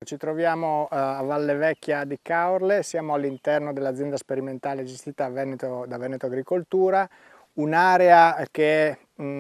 Ci troviamo a Valle Vecchia di Caorle, siamo all'interno dell'azienda sperimentale gestita da Veneto Agricoltura, un'area che è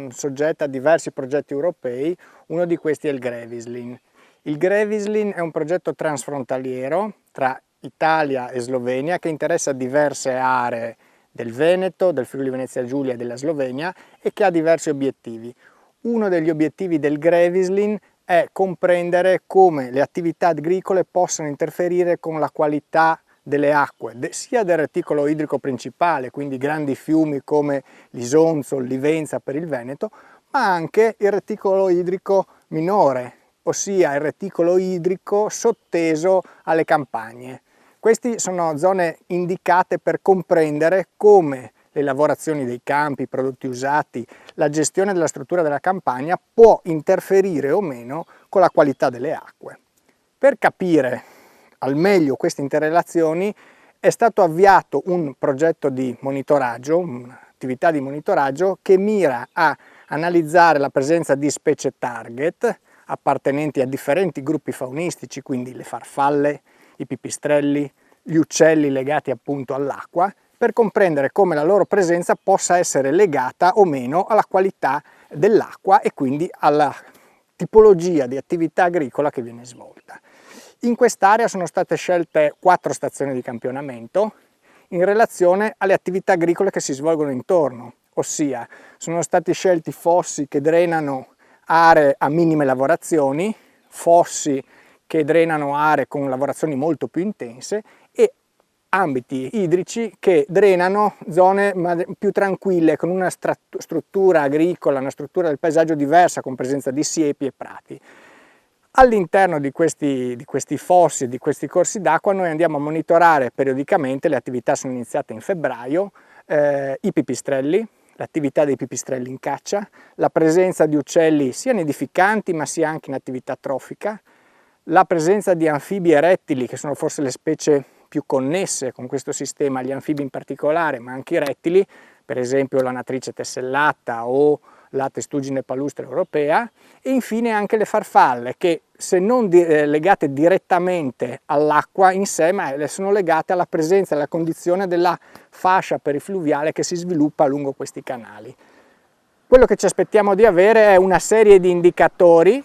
soggetta a diversi progetti europei, uno di questi è il Grevislin. Il Grevislin è un progetto transfrontaliero tra Italia e Slovenia che interessa diverse aree del Veneto, del Friuli Venezia Giulia e della Slovenia e che ha diversi obiettivi. Uno degli obiettivi del Grevislin è comprendere come le attività agricole possano interferire con la qualità delle acque, sia del reticolo idrico principale, quindi grandi fiumi come l'Isonzo, il Livenza per il Veneto, ma anche il reticolo idrico minore, ossia il reticolo idrico sotteso alle campagne. Queste sono zone indicate per comprendere come le lavorazioni dei campi, i prodotti usati, la gestione della struttura della campagna può interferire o meno con la qualità delle acque. Per capire al meglio queste interrelazioni è stato avviato un progetto di monitoraggio, un'attività di monitoraggio che mira a analizzare la presenza di specie target appartenenti a differenti gruppi faunistici, quindi le farfalle, i pipistrelli, gli uccelli legati appunto all'acqua, per comprendere come la loro presenza possa essere legata o meno alla qualità dell'acqua e quindi alla tipologia di attività agricola che viene svolta. In quest'area sono state scelte 4 stazioni di campionamento in relazione alle attività agricole che si svolgono intorno, ossia sono stati scelti fossi che drenano aree a minime lavorazioni, fossi che drenano aree con lavorazioni molto più intense e ambiti idrici che drenano zone più tranquille con una struttura agricola, una struttura del paesaggio diversa con presenza di siepi e prati. All'interno di questi fossi, di questi corsi d'acqua noi andiamo a monitorare periodicamente, le attività sono iniziate in febbraio, i pipistrelli, l'attività dei pipistrelli in caccia, la presenza di uccelli sia nidificanti ma sia anche in attività trofica, la presenza di anfibi e rettili che sono forse le specie più connesse con questo sistema, gli anfibi in particolare ma anche i rettili, per esempio la natrice tessellata o la testuggine palustre europea, e infine anche le farfalle che se non legate direttamente all'acqua in sé ma sono legate alla presenza e alla condizione della fascia perifluviale che si sviluppa lungo questi canali. Quello che ci aspettiamo di avere è una serie di indicatori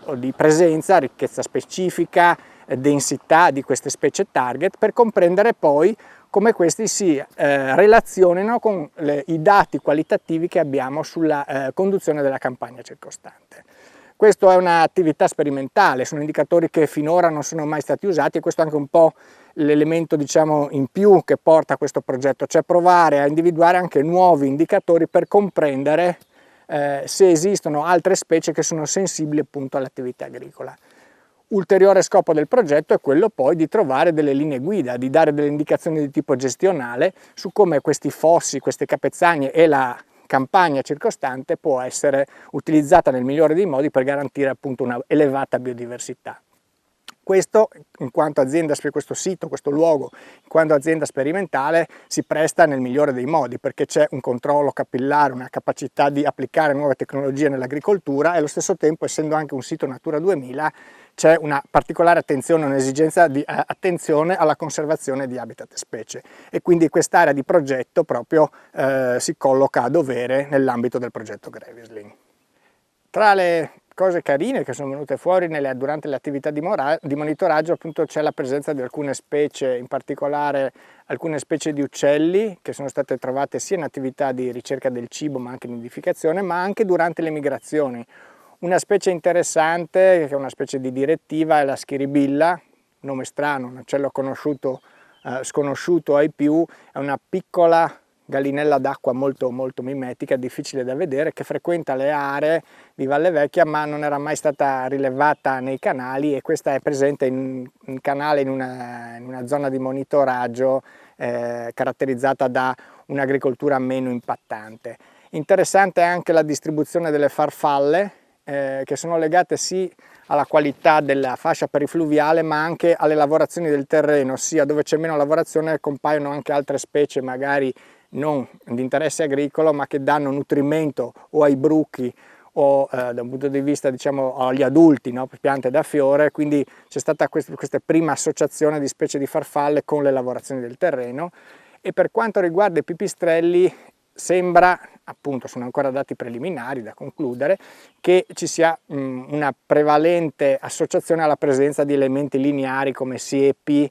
o di presenza, ricchezza specifica, densità di queste specie target per comprendere poi come questi si relazionino con i dati qualitativi che abbiamo sulla conduzione della campagna circostante. Questa è un'attività sperimentale, sono indicatori che finora non sono mai stati usati e questo è anche un po' l'elemento diciamo in più che porta a questo progetto, cioè provare a individuare anche nuovi indicatori per comprendere se esistono altre specie che sono sensibili appunto all'attività agricola. Ulteriore scopo del progetto è quello poi di trovare delle linee guida, di dare delle indicazioni di tipo gestionale su come questi fossi, queste capezzanie e la campagna circostante può essere utilizzata nel migliore dei modi per garantire appunto una elevata biodiversità. Questo, in quanto azienda, questo sito, questo luogo, in quanto azienda sperimentale, si presta nel migliore dei modi perché c'è un controllo capillare, una capacità di applicare nuove tecnologie nell'agricoltura e allo stesso tempo, essendo anche un sito Natura 2000, c'è una particolare attenzione, un'esigenza di attenzione alla conservazione di habitat e specie e quindi quest'area di progetto proprio si colloca a dovere nell'ambito del progetto Grevislin. Tra le cose carine che sono venute fuori durante le attività di monitoraggio appunto c'è la presenza di alcune specie, in particolare alcune specie di uccelli che sono state trovate sia in attività di ricerca del cibo ma anche in nidificazione ma anche durante le migrazioni. Una specie interessante, che è una specie di direttiva, è la schiribilla, nome strano, un uccello sconosciuto ai più, è una piccola gallinella d'acqua molto mimetica, difficile da vedere, che frequenta le aree di Valle Vecchia ma non era mai stata rilevata nei canali e questa è presente in canale in una zona di monitoraggio caratterizzata da un'agricoltura meno impattante. Interessante anche la distribuzione delle farfalle che sono legate sì alla qualità della fascia perifluviale ma anche alle lavorazioni del terreno, ossia dove c'è meno lavorazione compaiono anche altre specie magari non di interesse agricolo ma che danno nutrimento o ai bruchi o da un punto di vista, diciamo, agli adulti, no? Piante da fiore, quindi c'è stata questa prima associazione di specie di farfalle con le lavorazioni del terreno. E per quanto riguarda i pipistrelli sembra, appunto sono ancora dati preliminari da concludere, che ci sia una prevalente associazione alla presenza di elementi lineari come siepi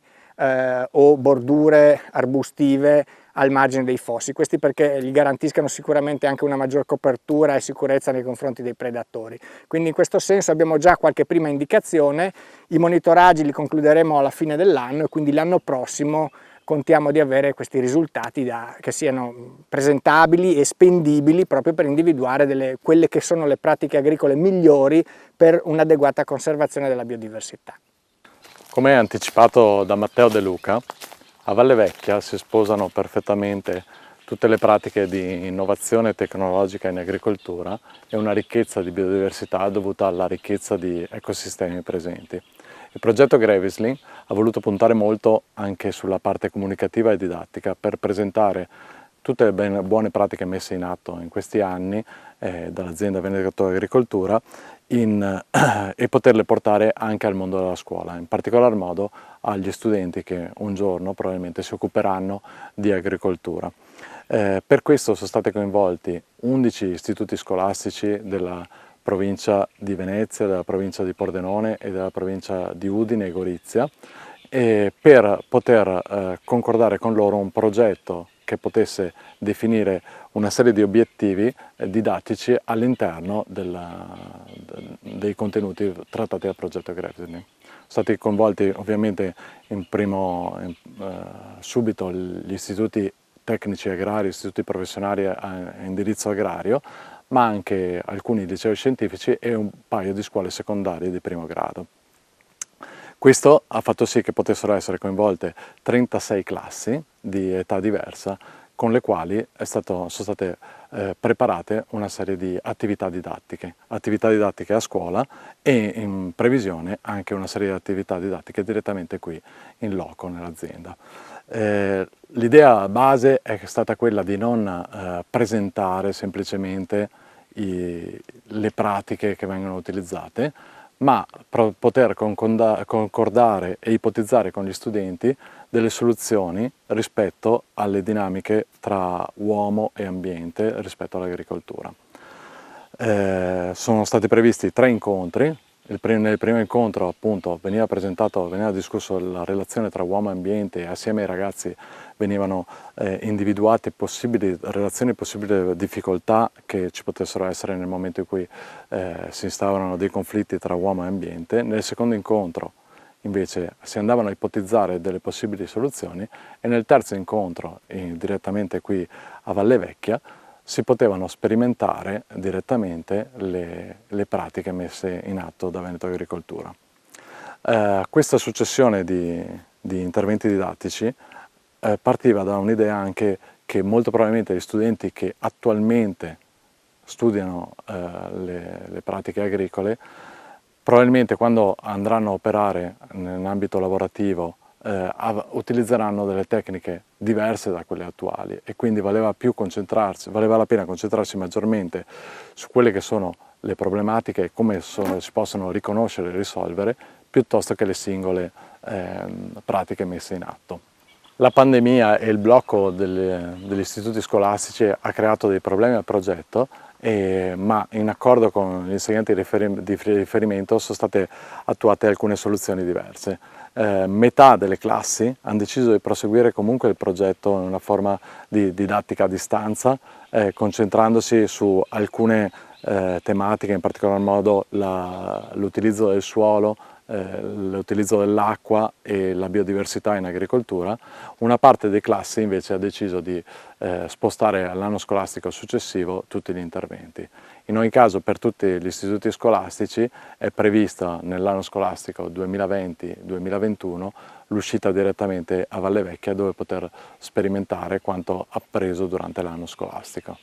o bordure arbustive al margine dei fossi, questi perché gli garantiscano sicuramente anche una maggior copertura e sicurezza nei confronti dei predatori. Quindi in questo senso abbiamo già qualche prima indicazione, i monitoraggi li concluderemo alla fine dell'anno e quindi l'anno prossimo contiamo di avere questi risultati che siano presentabili e spendibili proprio per individuare quelle che sono le pratiche agricole migliori per un'adeguata conservazione della biodiversità. Come anticipato da Matteo De Luca, a Valle Vecchia si sposano perfettamente tutte le pratiche di innovazione tecnologica in agricoltura e una ricchezza di biodiversità dovuta alla ricchezza di ecosistemi presenti. Il progetto Grevisling ha voluto puntare molto anche sulla parte comunicativa e didattica per presentare tutte le buone pratiche messe in atto in questi anni dall'azienda Veneto Agricoltura e poterle portare anche al mondo della scuola, in particolar modo agli studenti che un giorno probabilmente si occuperanno di agricoltura. Per questo sono stati coinvolti 11 istituti scolastici della provincia di Venezia, della provincia di Pordenone e della provincia di Udine e Gorizia, per poter concordare con loro un progetto che potesse definire una serie di obiettivi didattici all'interno dei contenuti trattati dal progetto Grevisling. Sono stati coinvolti ovviamente subito gli istituti tecnici agrari, istituti professionali a indirizzo agrario, ma anche alcuni licei scientifici e un paio di scuole secondarie di primo grado. Questo ha fatto sì che potessero essere coinvolte 36 classi di età diversa, con le quali sono state preparate una serie di attività didattiche a scuola e in previsione anche una serie di attività didattiche direttamente qui in loco nell'azienda. L'idea base è stata quella di non presentare semplicemente le pratiche che vengono utilizzate, ma poter concordare e ipotizzare con gli studenti delle soluzioni rispetto alle dinamiche tra uomo e ambiente rispetto all'agricoltura. Sono stati previsti 3 incontri. Nel primo incontro appunto veniva discusso la relazione tra uomo e ambiente e assieme ai ragazzi venivano individuate relazioni e possibili difficoltà che ci potessero essere nel momento in cui si instaurano dei conflitti tra uomo e ambiente. Nel secondo incontro invece si andavano a ipotizzare delle possibili soluzioni e nel terzo incontro, direttamente qui a Valle Vecchia, si potevano sperimentare direttamente le pratiche messe in atto da Veneto Agricoltura. Questa successione di interventi didattici partiva da un'idea anche che molto probabilmente gli studenti che attualmente studiano le pratiche agricole, probabilmente quando andranno a operare nell'ambito lavorativo utilizzeranno delle tecniche diverse da quelle attuali e quindi valeva la pena concentrarsi maggiormente su quelle che sono le problematiche e come si possono riconoscere e risolvere piuttosto che le singole pratiche messe in atto. La pandemia e il blocco degli istituti scolastici ha creato dei problemi al progetto, ma in accordo con gli insegnanti di riferimento sono state attuate alcune soluzioni diverse. Metà delle classi hanno deciso di proseguire comunque il progetto in una forma di didattica a distanza, concentrandosi su alcune tematiche, in particolar modo l'utilizzo del suolo, l'utilizzo dell'acqua e la biodiversità in agricoltura. Una parte delle classi invece ha deciso di spostare all'anno scolastico successivo tutti gli interventi. In ogni caso per tutti gli istituti scolastici è prevista nell'anno scolastico 2020-2021 l'uscita direttamente a Valle Vecchia dove poter sperimentare quanto appreso durante l'anno scolastico.